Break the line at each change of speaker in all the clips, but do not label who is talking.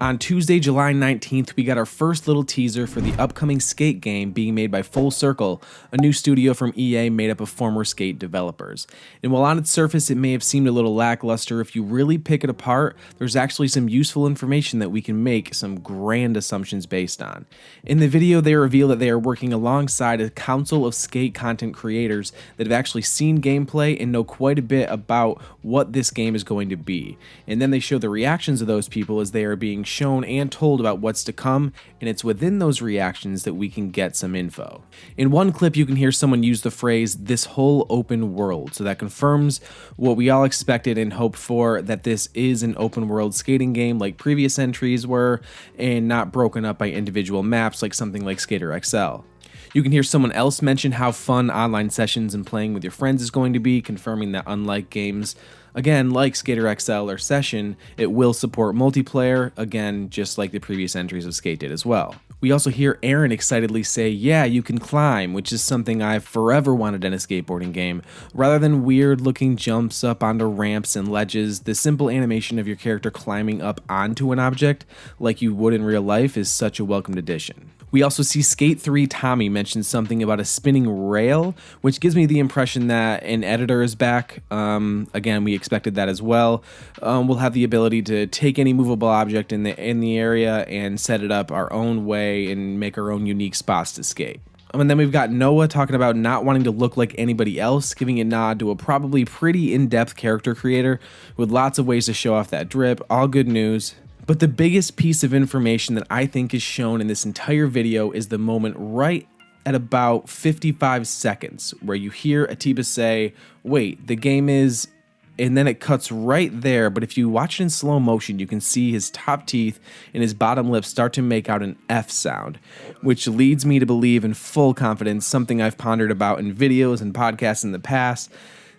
On Tuesday, July 19th, we got our first little teaser for the upcoming Skate game being made by Full Circle, a new studio from EA made up of former Skate developers. And while on its surface it may have seemed a little lackluster, if you really pick it apart, there's actually some useful information that we can make some grand assumptions based on. In the video, they reveal that they are working alongside a council of Skate content creators that have actually seen gameplay and know quite a bit about what this game is going to be. And then they show the reactions of those people as they are being shown and told about what's to come, and it's within those reactions that we can get some info. In one clip, you can hear someone use the phrase, "this whole open world," so that confirms what we all expected and hoped for, that this is an open world skating game like previous entries were, and not broken up by individual maps like something like Skater XL. You can hear someone else mention how fun online sessions and playing with your friends is going to be, confirming that unlike games, again, like Skater XL or Session, it will support multiplayer, again, just like the previous entries of Skate did as well. We also hear Aaron excitedly say, "Yeah, you can climb," which is something I've forever wanted in a skateboarding game. Rather than weird looking jumps up onto ramps and ledges, the simple animation of your character climbing up onto an object like you would in real life is such a welcomed addition. We also see Skate 3 Tommy mention something about a spinning rail, which gives me the impression that an editor is back. Again, we expected that as well. We'll have the ability to take any movable object in the area and set it up our own way and make our own unique spots to skate. And then we've got Noah talking about not wanting to look like anybody else, giving a nod to a probably pretty in-depth character creator with lots of ways to show off that drip. All good news. But the biggest piece of information that I think is shown in this entire video is the moment right at about 55 seconds where you hear Atiba say, "Wait, the game is," and then it cuts right there, but if you watch it in slow motion, you can see his top teeth and his bottom lip start to make out an F sound, which leads me to believe in full confidence, something I've pondered about in videos and podcasts in the past,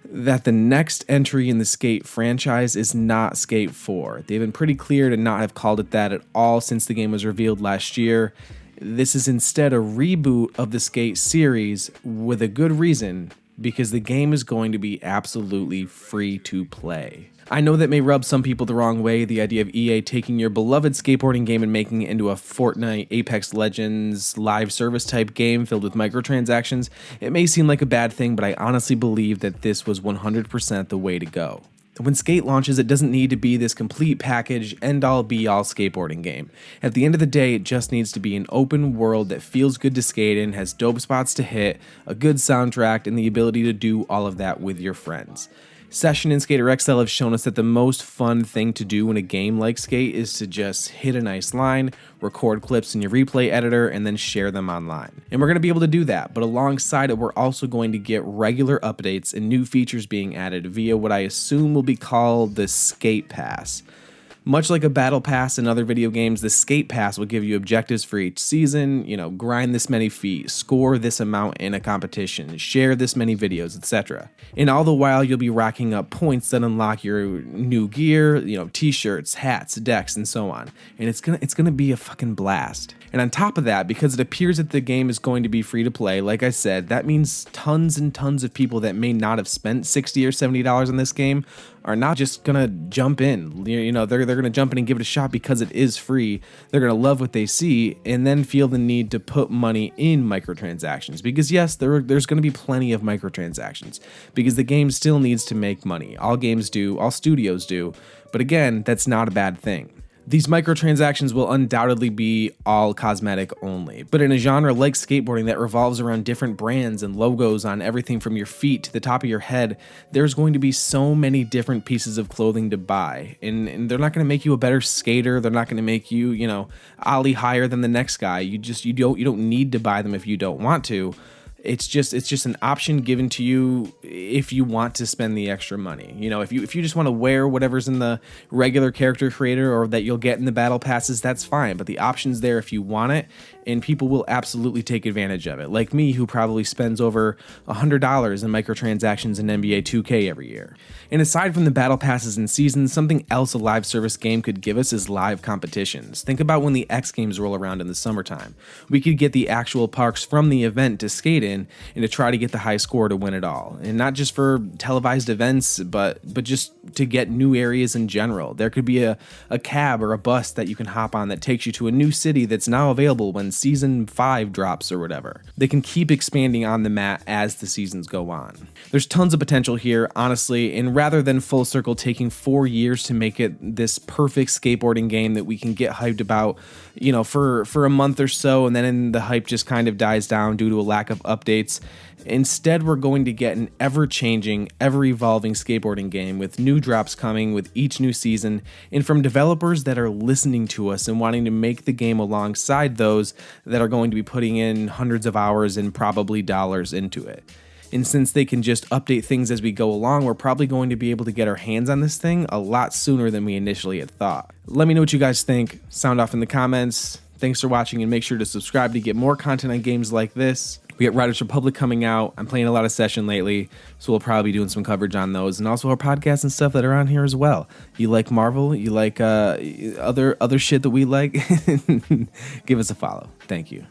that the next entry in the Skate franchise is not Skate 4. They've been pretty clear to not have called it that at all since the game was revealed last year. This is instead a reboot of the Skate series with a good reason, because the game is going to be absolutely free to play. I know that may rub some people the wrong way, the idea of EA taking your beloved skateboarding game and making it into a Fortnite, Apex Legends, live service type game filled with microtransactions. It may seem like a bad thing, but I honestly believe that this was 100% the way to go. When Skate launches, it doesn't need to be this complete package, end-all be-all skateboarding game. At the end of the day, it just needs to be an open world that feels good to skate in, has dope spots to hit, a good soundtrack, and the ability to do all of that with your friends. Session and Skater XL have shown us that the most fun thing to do in a game like Skate is to just hit a nice line, record clips in your replay editor, and then share them online. And we're going to be able to do that, but alongside it, we're also going to get regular updates and new features being added via what I assume will be called the Skate Pass. Much like a battle pass in other video games, the Skate Pass will give you objectives for each season, grind this many feet, score this amount in a competition, share this many videos, etc. And all the while, you'll be racking up points that unlock your new gear, t-shirts, hats, decks, and so on. And it's gonna be a fucking blast. And on top of that, because it appears that the game is going to be free to play, like I said, that means tons and tons of people that may not have spent $60 or $70 on this game are not just gonna jump in. They're gonna jump in and give it a shot because it is free. They're gonna love what they see and then feel the need to put money in microtransactions. Because yes, there's gonna be plenty of microtransactions because the game still needs to make money. All games do, all studios do. But again, that's not a bad thing. These microtransactions will undoubtedly be all cosmetic only, but in a genre like skateboarding that revolves around different brands and logos on everything from your feet to the top of your head, there's going to be so many different pieces of clothing to buy, and they're not going to make you a better skater. They're not going to make you, ollie higher than the next guy. You don't need to buy them if you don't want to. It's just an option given to you if you want to spend the extra money. If you just want to wear whatever's in the regular character creator or that you'll get in the battle passes, that's fine. But the option's there if you want it. and people will absolutely take advantage of it, like me, who probably spends over $100 in microtransactions in NBA 2K every year. And aside from the battle passes and seasons, something else a live service game could give us is live competitions. Think about when the X Games roll around in the summertime. We could get the actual parks from the event to skate in and to try to get the high score to win it all. And not just for televised events, but just to get new areas in general. There could be a cab or a bus that you can hop on that takes you to a new city that's now available when season 5 drops or whatever. They can keep expanding on the map as the seasons go on. There's tons of potential here, honestly, and rather than Full Circle taking 4 years to make it this perfect skateboarding game that we can get hyped about, for a month or so, and then the hype just kind of dies down due to a lack of updates, instead we're going to get an ever-changing, ever-evolving skateboarding game with new drops coming with each new season, and from developers that are listening to us and wanting to make the game alongside those that are going to be putting in hundreds of hours and probably dollars into it. And since they can just update things as we go along, we're probably going to be able to get our hands on this thing a lot sooner than we initially had thought. Let me know what you guys think. Sound off in the comments. Thanks for watching, and make sure to subscribe to get more content on games like this. We got Riders Republic coming out. I'm playing a lot of Session lately, so we'll probably be doing some coverage on those, and also our podcasts and stuff that are on here as well. You like Marvel? You like other shit that we like? Give us a follow. Thank you.